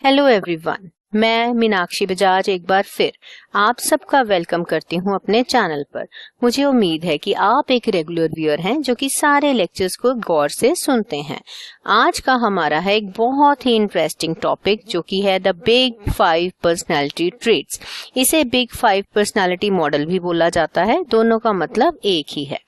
Hello everyone, मैं मीनाक्षी बजाज एक बार फिर आप सबका वेलकम करती हूं अपने चैनल पर। मुझे उम्मीद है कि आप एक रेगुलर व्यूअर हैं जो कि सारे लेक्चर्स को गौर से सुनते हैं। आज का हमारा है एक बहुत ही इंटरेस्टिंग टॉपिक जो कि है द बिग 5 पर्सनालिटी ट्रेट्स। इसे बिग 5 पर्सनालिटी मॉडल भी बोला जाता है, दोनों का मतलब एक ही है।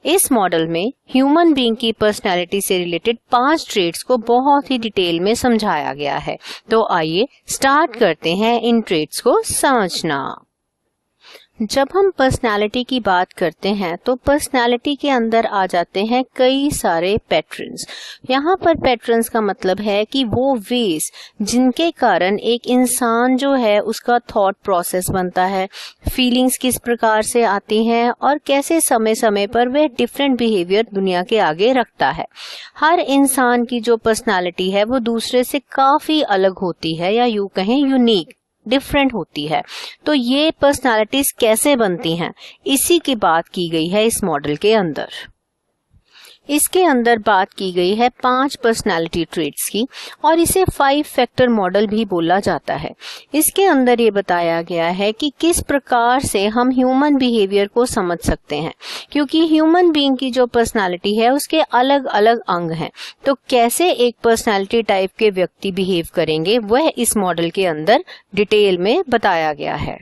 इस मॉडल में ह्यूमन बीइंग की पर्सनालिटी से रिलेटेड 5 ट्रेट्स को बहुत ही डिटेल में समझाया गया है। तो आइए स्टार्ट करते हैं इन ट्रेट्स को समझना। जब हम पर्सनालिटी की बात करते हैं तो पर्सनालिटी के अंदर आ जाते हैं कई सारे पैटर्न्स। यहाँ पर पैटर्न्स का मतलब है कि वो वेज जिनके कारण एक इंसान जो है उसका थॉट प्रोसेस बनता है, फीलिंग्स किस प्रकार से आती हैं और कैसे समय समय पर वह डिफरेंट बिहेवियर दुनिया के आगे रखता है। हर इंसान की जो पर्सनालिटी है वो दूसरे से काफी अलग होती है, या यूं कहें यूनिक, डिफरेंट होती है। तो ये पर्सनालिटीज कैसे बनती हैं, इसी की बात की गई है इस मॉडल के अंदर। इसके अंदर बात की गई है 5 पर्सनालिटी ट्रेट्स की और इसे 5 फैक्टर मॉडल भी बोला जाता है। इसके अंदर ये बताया गया है कि किस प्रकार से हम ह्यूमन बिहेवियर को समझ सकते हैं, क्योंकि ह्यूमन बीइंग की जो पर्सनालिटी है उसके अलग अलग अंग हैं। तो कैसे एक पर्सनालिटी टाइप के व्यक्ति बिहेव करेंगे वह इस मॉडल के अंदर डिटेल में बताया गया है।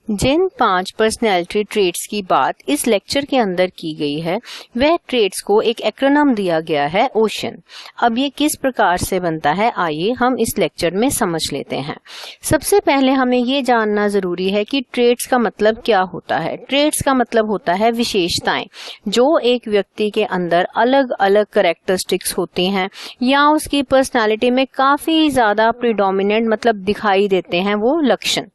जिन 5 पर्सनैलिटी ट्रेट्स की बात इस लेक्चर के अंदर की गई है वह ट्रेट्स को एक एक्रोनिम दिया गया है ओशन। अब ये किस प्रकार से बनता है आइए हम इस लेक्चर में समझ लेते हैं। सबसे पहले हमें ये जानना जरूरी है कि ट्रेट्स का मतलब क्या होता है। ट्रेट्स का मतलब होता है विशेषताएं, जो एक व्यक्ति के अंदर अलग अलग कैरेक्टरिस्टिक्स होती हैं या उसकी पर्सनालिटी में काफी ज्यादा प्रीडोमिनेंट मतलब दिखाई देते हैं वो लक्षण।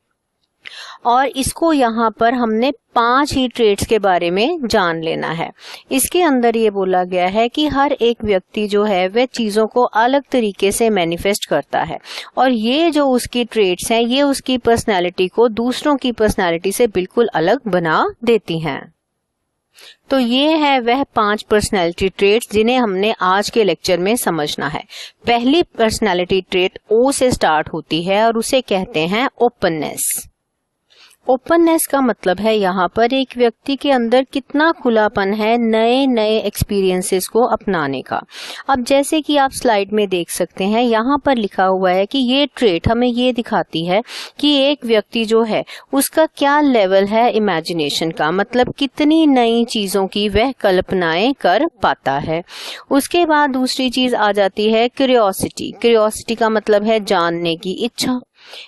और इसको यहाँ पर हमने 5 ही ट्रेट्स के बारे में जान लेना है। इसके अंदर ये बोला गया है कि हर एक व्यक्ति जो है वह चीजों को अलग तरीके से मैनिफेस्ट करता है और ये जो उसकी ट्रेट्स हैं ये उसकी पर्सनैलिटी को दूसरों की पर्सनैलिटी से बिल्कुल अलग बना देती हैं। तो ये है वह 5 पर्सनैलिटी ट्रेट्स जिन्हें हमने आज के लेक्चर में समझना है। पहली पर्सनैलिटी ट्रेट ओ से स्टार्ट होती है और उसे कहते हैं ओपननेस। ओपननेस का मतलब है यहाँ पर एक व्यक्ति के अंदर कितना खुलापन है नए नए एक्सपीरियंसेस को अपनाने का। अब जैसे कि आप स्लाइड में देख सकते हैं यहाँ पर लिखा हुआ है कि ये ट्रेट हमें ये दिखाती है कि एक व्यक्ति जो है उसका क्या लेवल है इमेजिनेशन का, मतलब कितनी नई चीजों की वह कल्पनाएं कर पाता है। उसके बाद दूसरी चीज आ जाती है क्यूरियोसिटी। क्यूरियोसिटी का मतलब है जानने की इच्छा।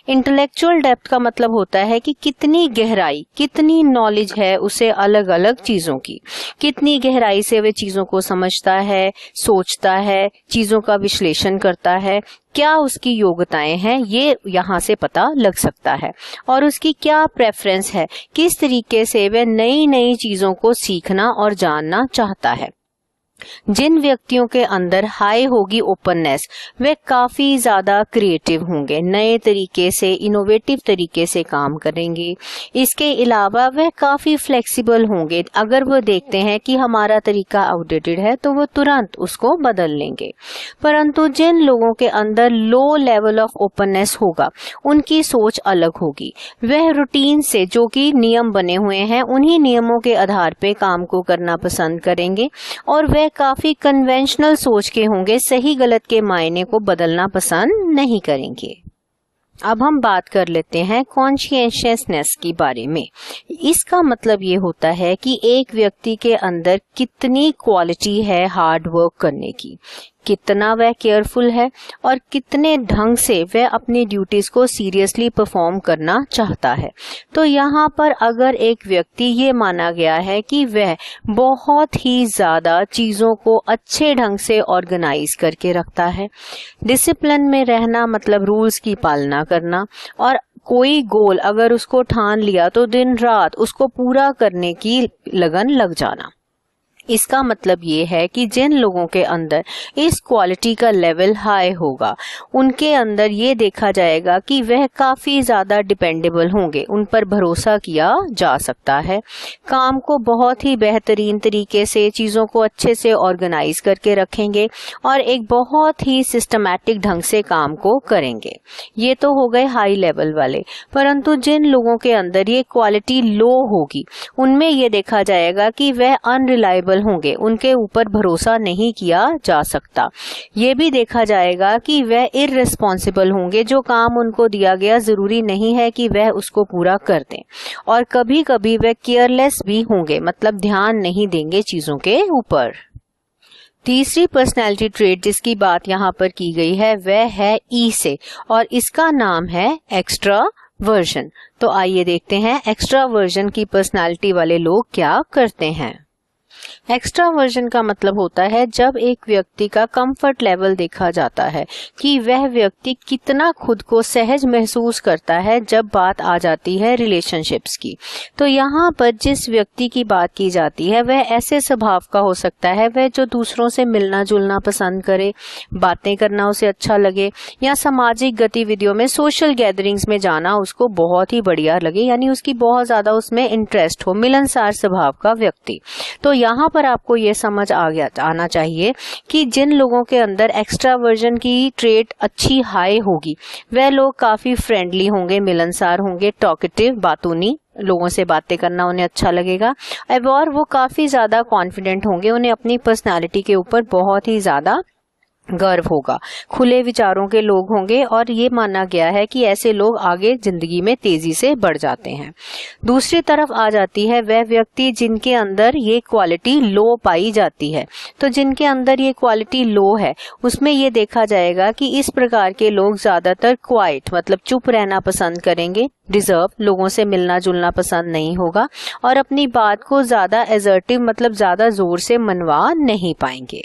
इंटेलेक्चुअल डेप्थ का मतलब होता है कि कितनी गहराई, कितनी नॉलेज है उसे अलग अलग चीजों की, कितनी गहराई से वह चीजों को समझता है, सोचता है, चीजों का विश्लेषण करता है, क्या उसकी योग्यताएं हैं ये यहाँ से पता लग सकता है और उसकी क्या प्रेफरेंस है, किस तरीके से वह नई नई चीजों को सीखना और जानना चाहता है। जिन व्यक्तियों के अंदर हाई होगी ओपननेस वे काफी ज्यादा क्रिएटिव होंगे, नए तरीके से इनोवेटिव तरीके से काम करेंगे। इसके अलावा वह काफी फ्लेक्सिबल होंगे, अगर वो देखते हैं कि हमारा तरीका आउटडेटेड है तो वो तुरंत उसको बदल लेंगे। परंतु जिन लोगों के अंदर लो लेवल ऑफ ओपननेस होगा उनकी सोच अलग होगी। वह रूटीन से, जो कि नियम बने हुए हैं, उन्हीं नियमों के आधार पे काम को करना पसंद करेंगे और वह काफी कन्वेंशनल सोच के होंगे, सही गलत के मायने को बदलना पसंद नहीं करेंगे। अब हम बात कर लेते हैं कॉन्शियसनेस के बारे में। इसका मतलब ये होता है कि एक व्यक्ति के अंदर कितनी क्वालिटी है हार्ड वर्क करने की, कितना वह केयरफुल है और कितने ढंग से वह अपनी ड्यूटीज को सीरियसली परफॉर्म करना चाहता है। तो यहाँ पर अगर एक व्यक्ति ये माना गया है कि वह बहुत ही ज्यादा चीजों को अच्छे ढंग से ऑर्गेनाइज करके रखता है, डिसिप्लिन में रहना मतलब रूल्स की पालना करना, और कोई गोल अगर उसको ठान लिया तो दिन रात उसको पूरा करने की लगन लग जाना। इसका मतलब ये है कि जिन लोगों के अंदर इस क्वालिटी का लेवल हाई होगा, उनके अंदर ये देखा जाएगा कि वह काफ़ी ज़्यादा डिपेंडेबल होंगे, उन पर भरोसा किया जा सकता है, काम को बहुत ही बेहतरीन तरीके से, चीज़ों को अच्छे से ऑर्गेनाइज करके रखेंगे और एक बहुत ही सिस्टमैटिक ढंग से काम को करेंगे। ये तो हो गए हाई लेवल वाले। परंतु जिन लोगों के अंदर ये क्वालिटी लो होगी, उनमें ये देखा जाएगा कि वह अनरिलायबल होंगे, उनके ऊपर भरोसा नहीं किया जा सकता। ये भी देखा जाएगा कि वह इररिस्पॉन्सिबल होंगे, जो काम उनको दिया गया जरूरी नहीं है कि वह उसको पूरा कर दें, और कभी कभी वह केयरलेस भी होंगे, मतलब ध्यान नहीं देंगे चीजों के ऊपर। तीसरी पर्सनैलिटी ट्रेट जिसकी बात यहाँ पर की गई है वह है ई से, और इसका नाम है एक्सट्रावर्जन। तो आइए देखते हैं एक्सट्रावर्जन की पर्सनैलिटी वाले लोग क्या करते हैं। एक्स्ट्रावर्जन का मतलब होता है जब एक व्यक्ति का कंफर्ट लेवल देखा जाता है कि वह व्यक्ति कितना खुद को सहज महसूस करता है जब बात आ जाती है रिलेशनशिप्स की। तो यहाँ पर जिस व्यक्ति की बात की जाती है वह ऐसे स्वभाव का हो सकता है, वह जो दूसरों से मिलना जुलना पसंद करे, बातें करना उसे अच्छा लगे, या सामाजिक गतिविधियों में सोशल गैदरिंग्स में जाना उसको बहुत ही बढ़िया लगे, यानी उसकी बहुत ज्यादा उसमें इंटरेस्ट हो, मिलनसार स्वभाव का व्यक्ति। तो यहाँ पर आपको ये समझ आना चाहिए कि जिन लोगों के अंदर एक्स्ट्रावर्जन की ट्रेट अच्छी हाई होगी, वह लोग काफी फ्रेंडली होंगे, मिलनसार होंगे, टॉकेटिव, बातूनी, लोगों से बातें करना उन्हें अच्छा लगेगा, और वो काफी ज्यादा कॉन्फिडेंट होंगे, उन्हें अपनी पर्सनालिटी के ऊपर बहुत ही ज्यादा गर्व होगा, खुले विचारों के लोग होंगे, और ये माना गया है कि ऐसे लोग आगे जिंदगी में तेजी से बढ़ जाते हैं। दूसरी तरफ आ जाती है वह व्यक्ति जिनके अंदर ये क्वालिटी लो पाई जाती है। तो जिनके अंदर ये क्वालिटी लो है उसमें ये देखा जाएगा कि इस प्रकार के लोग ज्यादातर क्वाइट, मतलब चुप रहना पसंद करेंगे, रिजर्व, लोगों से मिलना जुलना पसंद नहीं होगा, और अपनी बात को ज्यादा एसर्टिव, मतलब ज्यादा जोर से मनवा नहीं पाएंगे।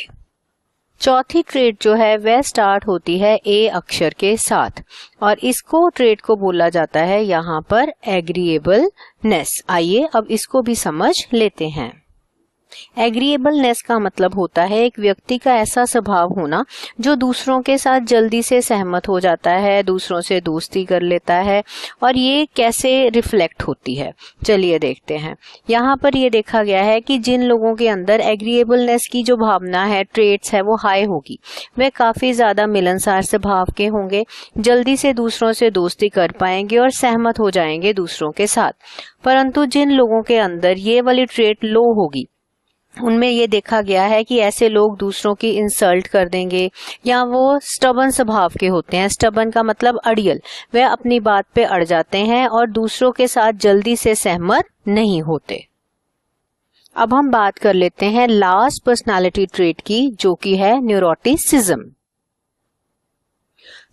चौथी ट्रेट जो है वह स्टार्ट होती है ए अक्षर के साथ, और इसको ट्रेट को बोला जाता है यहाँ पर एग्रीएबलनेस। आइए अब इसको भी समझ लेते हैं। एग्रीएबलनेस का मतलब होता है एक व्यक्ति का ऐसा स्वभाव होना जो दूसरों के साथ जल्दी से सहमत हो जाता है, दूसरों से दोस्ती कर लेता है। और ये कैसे रिफ्लेक्ट होती है, चलिए देखते हैं। यहाँ पर ये देखा गया है कि जिन लोगों के अंदर एग्रीएबलनेस की जो भावना है, ट्रेट्स है, वो हाई होगी, वे काफी ज्यादा मिलनसार स्वभाव के होंगे, जल्दी से दूसरों से दोस्ती कर पाएंगे और सहमत हो जाएंगे दूसरों के साथ। परंतु जिन लोगों के अंदर ये वाली ट्रेट लो होगी, उनमें ये देखा गया है कि ऐसे लोग दूसरों की इंसल्ट कर देंगे, या वो स्टबन स्वभाव के होते हैं। स्टबन का मतलब अड़ियल, वे अपनी बात पे अड़ जाते हैं और दूसरों के साथ जल्दी से सहमत नहीं होते। अब हम बात कर लेते हैं लास्ट पर्सनालिटी ट्रेट की, जो कि है न्यूरोटिसिज्म।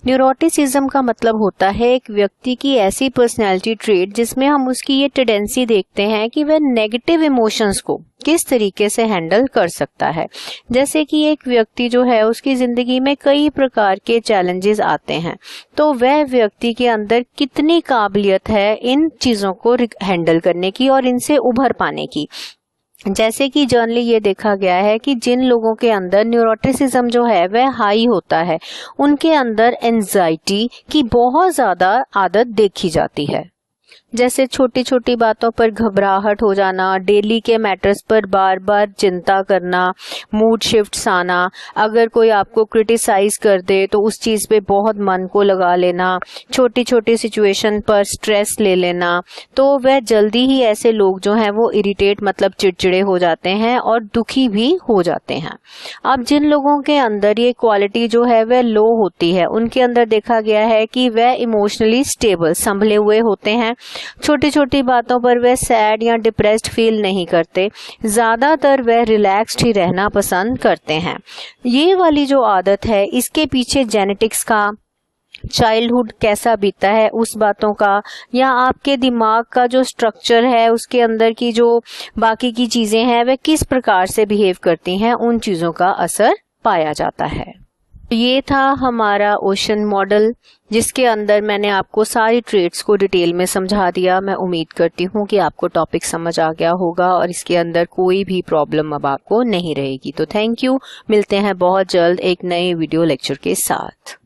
न्यूरोटिसिज्म का मतलब होता है एक व्यक्ति की ऐसी पर्सनैलिटी ट्रेट जिसमें हम उसकी ये टेंडेंसी देखते हैं कि वह नेगेटिव इमोशंस को किस तरीके से हैंडल कर सकता है। जैसे कि एक व्यक्ति जो है उसकी जिंदगी में कई प्रकार के चैलेंजेस आते हैं, तो वह व्यक्ति के अंदर कितनी काबिलियत है इन चीजों को हैंडल करने की और इनसे उभर पाने की। जैसे कि जनरली ये देखा गया है कि जिन लोगों के अंदर न्यूरोटिसिज्म जो है वह हाई होता है, उनके अंदर एंजाइटी की बहुत ज्यादा आदत देखी जाती है। जैसे छोटी छोटी बातों पर घबराहट हो जाना, डेली के मैटर्स पर बार बार चिंता करना, मूड शिफ्ट्स आना, अगर कोई आपको क्रिटिसाइज कर दे तो उस चीज पे बहुत मन को लगा लेना, छोटी छोटी सिचुएशन पर स्ट्रेस ले लेना। तो वह जल्दी ही ऐसे लोग जो हैं वो इरिटेट, मतलब चिड़चिड़े हो जाते हैं और दुखी भी हो जाते हैं। अब जिन लोगों के अंदर ये क्वालिटी जो है वह लो होती है, उनके अंदर देखा गया है कि वह इमोशनली स्टेबल, संभले हुए होते हैं, छोटी छोटी बातों पर वह सैड या डिप्रेस्ड फील नहीं करते, ज्यादातर वह रिलैक्स्ड ही रहना पसंद करते हैं। ये वाली जो आदत है इसके पीछे जेनेटिक्स का, चाइल्डहुड कैसा बीता है उस बातों का, या आपके दिमाग का जो स्ट्रक्चर है उसके अंदर की जो बाकी की चीजें हैं वह किस प्रकार से बिहेव करती हैं, उन चीजों का असर पाया जाता है। ये था हमारा ओशन मॉडल, जिसके अंदर मैंने आपको सारी ट्रेड्स को डिटेल में समझा दिया। मैं उम्मीद करती हूँ कि आपको टॉपिक समझ आ गया होगा और इसके अंदर कोई भी प्रॉब्लम अब आपको नहीं रहेगी। तो थैंक यू, मिलते हैं बहुत जल्द एक नए वीडियो लेक्चर के साथ।